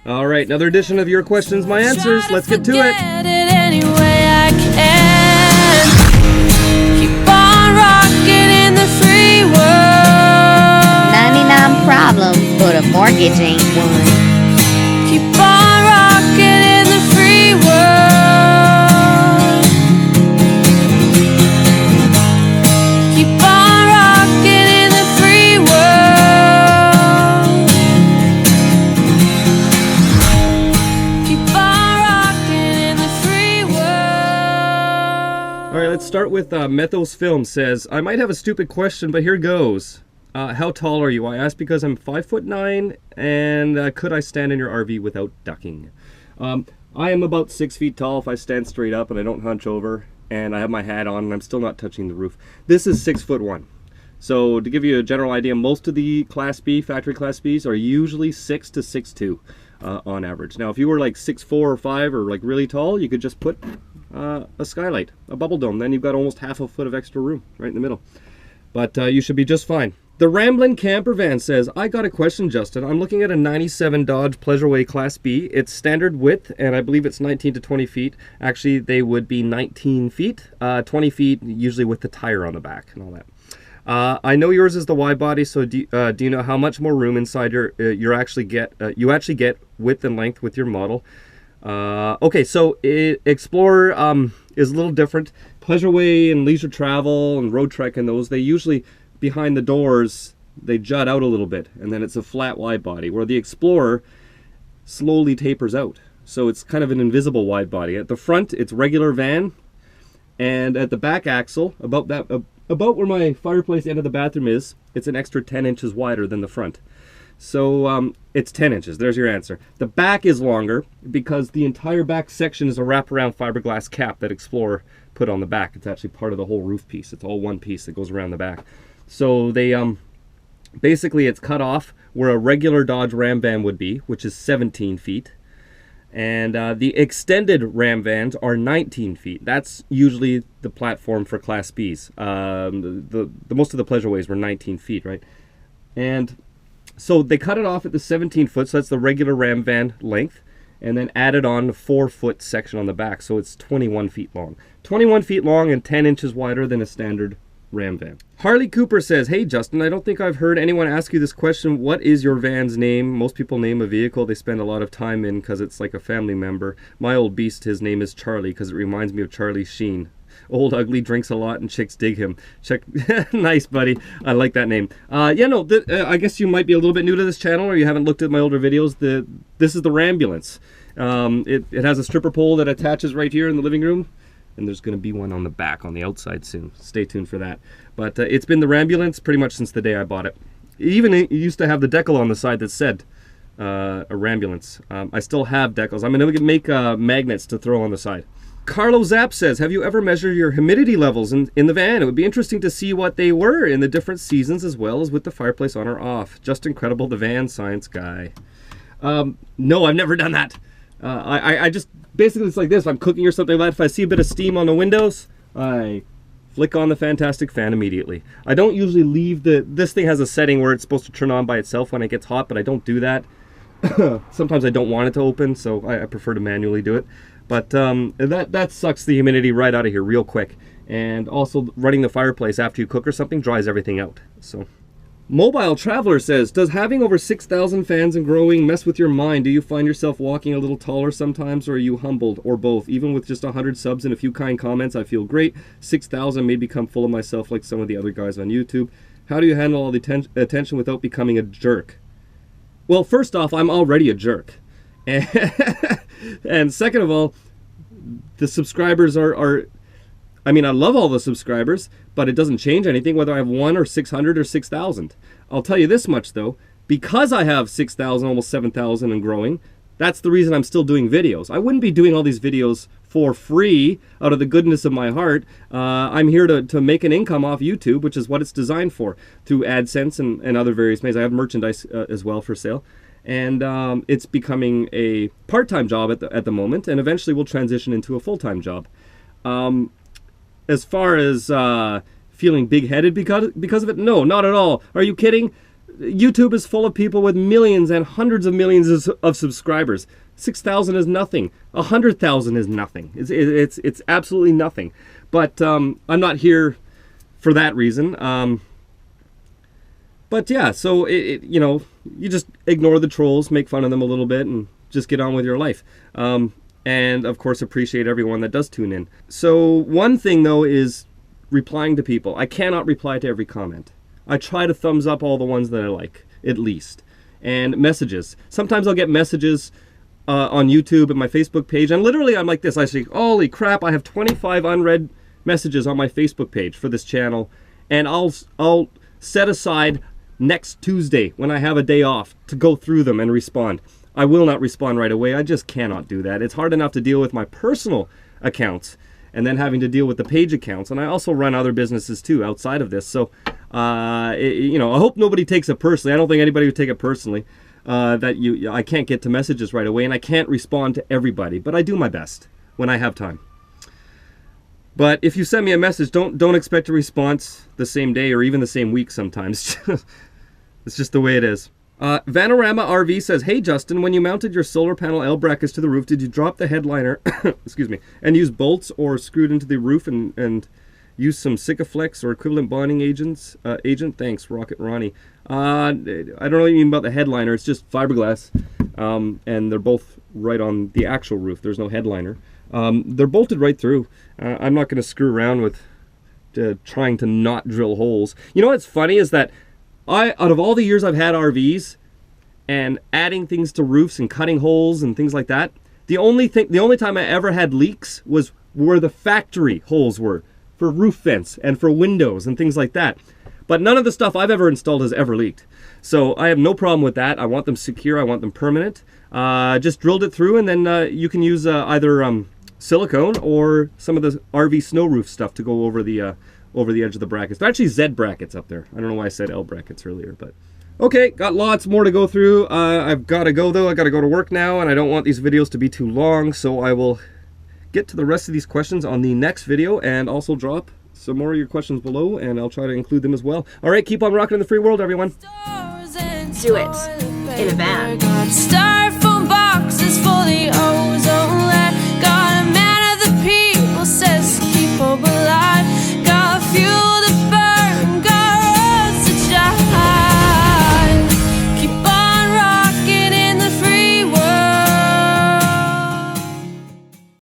All right, another edition of Your Questions, My Answers. Let's get to it. Any way I can. Keep on rocking in the free world. 99 problems, but a mortgage ain't one. Keep on rocking in the free world. Keep on rocking in the free world. Keep on rocking in the free world. All right, let's start with Methos Film says, I might have a stupid question, but here goes. How tall are you? I ask because I'm 5'9", and could I stand in your RV without ducking? I am about 6 feet tall if I stand straight up and I don't hunch over, and I have my hat on and I'm still not touching the roof. This is 6'1". So to give you a general idea, most of the Class B, factory Class Bs are usually 6 to 6'2" on average. Now if you were like 6'4" or 5 or like really tall, you could just put a skylight, a bubble dome. Then you've got almost half a foot of extra room right in the middle. But you should be just fine. The Ramblin' Camper Van says, I got a question, Justin. I'm looking at a 97 Dodge Pleasureway Class B. It's standard width, and I believe it's 19 to 20 feet. Actually, they would be 19 feet, 20 feet, usually with the tire on the back and all that. I know yours is the wide body, so do you know how much more room inside you actually get width and length with your model? Okay, so Explorer is a little different. Pleasureway and leisure travel and road trek and those, they usually, behind the doors, they jut out a little bit, and then it's a flat wide body, where the Explorer slowly tapers out. So it's kind of an invisible wide body. At the front, it's regular van, and at the back axle, about where my fireplace end of the bathroom is, it's an extra 10 inches wider than the front. So it's 10 inches. There's your answer. The back is longer because the entire back section is a wraparound fiberglass cap that Explorer put on the back. It's actually part of the whole roof piece. It's all one piece that goes around the back. So they basically it's cut off where a regular Dodge Ram van would be, which is 17 feet. And the extended Ram vans are 19 feet. That's usually the platform for Class Bs. The most of the Pleasureways were 19 feet, right? And so they cut it off at the 17 foot, so that's the regular Ram van length, and then added on a 4-foot section on the back, so it's 21 feet long. 21 feet long and 10 inches wider than a standard Ram van. Harley Cooper says, hey Justin, I don't think I've heard anyone ask you this question. What is your van's name? Most people name a vehicle they spend a lot of time in because it's like a family member. My old beast, his name is Charlie because it reminds me of Charlie Sheen. Old ugly, drinks a lot, and chicks dig him. Check. Nice, buddy. I like that name. I guess you might be a little bit new to this channel, or you haven't looked at my older videos. This is the Rambulance. It has a stripper pole that attaches right here in the living room, and there's going to be one on the back on the outside soon. Stay tuned for that. But it's been the Rambulance pretty much since the day I bought it. It used to have the decal on the side that said a Rambulance. I still have decals. I'm going to make magnets to throw on the side. Carlo Zapp says, have you ever measured your humidity levels in the van? It would be interesting to see what they were in the different seasons as well as with the fireplace on or off. Just incredible, the van science guy. No, I've never done that. I just, basically it's like this. If I'm cooking or something like that, if I see a bit of steam on the windows, I flick on the fantastic fan immediately. I don't usually leave this thing has a setting where it's supposed to turn on by itself when it gets hot, but I don't do that. Sometimes I don't want it to open, so I prefer to manually do it. But that sucks the humidity right out of here real quick. And also running the fireplace after you cook or something dries everything out. So, Mobile Traveler says, does having over 6,000 fans and growing mess with your mind? Do you find yourself walking a little taller sometimes, or are you humbled, or both? Even with just 100 subs and a few kind comments, I feel great. 6,000 may become full of myself like some of the other guys on YouTube. How do you handle all the attention without becoming a jerk? Well, first off, I'm already a jerk. And second of all, the subscribers are I mean, I love all the subscribers, but it doesn't change anything whether I have 1 or 600 or 6,000. I'll tell you this much though, because I have 6,000, almost 7,000 and growing, that's the reason I'm still doing videos. I wouldn't be doing all these videos for free out of the goodness of my heart. I'm here to make an income off YouTube, which is what it's designed for, through AdSense and other various ways. I have merchandise as well for sale. And it's becoming a part-time job at the moment, and eventually will transition into a full-time job. As far as feeling big-headed because of it, no, not at all. Are you kidding? YouTube is full of people with millions and hundreds of millions of subscribers. 6,000 is nothing. 100,000 is nothing. It's absolutely nothing. But I'm not here for that reason. But yeah, so you know, you just ignore the trolls, make fun of them a little bit, and just get on with your life. And of course, appreciate everyone that does tune in. So one thing though is replying to people. I cannot reply to every comment. I try to thumbs up all the ones that I like, at least. And messages. Sometimes I'll get messages on YouTube and my Facebook page, and literally I'm like this. I say, holy crap, I have 25 unread messages on my Facebook page for this channel, and I'll set aside next Tuesday when I have a day off to go through them and respond. I will not respond right away. I just cannot do that. It's hard enough to deal with my personal accounts and then having to deal with the page accounts. And I also run other businesses too outside of this. So, you know, I hope nobody takes it personally. I don't think anybody would take it personally that I can't get to messages right away and I can't respond to everybody. But I do my best when I have time. But if you send me a message, don't expect a response the same day or even the same week sometimes. It's just the way it is. Vanorama RV says, hey Justin, when you mounted your solar panel L brackets to the roof, did you drop the headliner, excuse me, and use bolts or screwed into the roof and use some Sikaflex or equivalent bonding agent? Thanks, Rocket Ronnie. I don't know what you mean about the headliner. It's just fiberglass, and they're both right on the actual roof. There's no headliner. They're bolted right through. I'm not going to screw around with trying to not drill holes. You know what's funny is that out of all the years I've had RVs and adding things to roofs and cutting holes and things like that, the only time I ever had leaks was where the factory holes were for roof vents and for windows and things like that. But none of the stuff I've ever installed has ever leaked. So I have no problem with that. I want them secure. I want them permanent. Just drilled it through, and then you can use either silicone or some of the RV snow roof stuff to go over the edge of the brackets. They're actually Z brackets up there. I don't know why I said L brackets earlier, but okay, got lots more to go through. I've got to go though. I got to go to work now, and I don't want these videos to be too long, so I will get to the rest of these questions on the next video and also drop some more of your questions below, and I'll try to include them as well. All right, keep on rocking in the free world, everyone. Do it in a van. Styrofoam boxes fully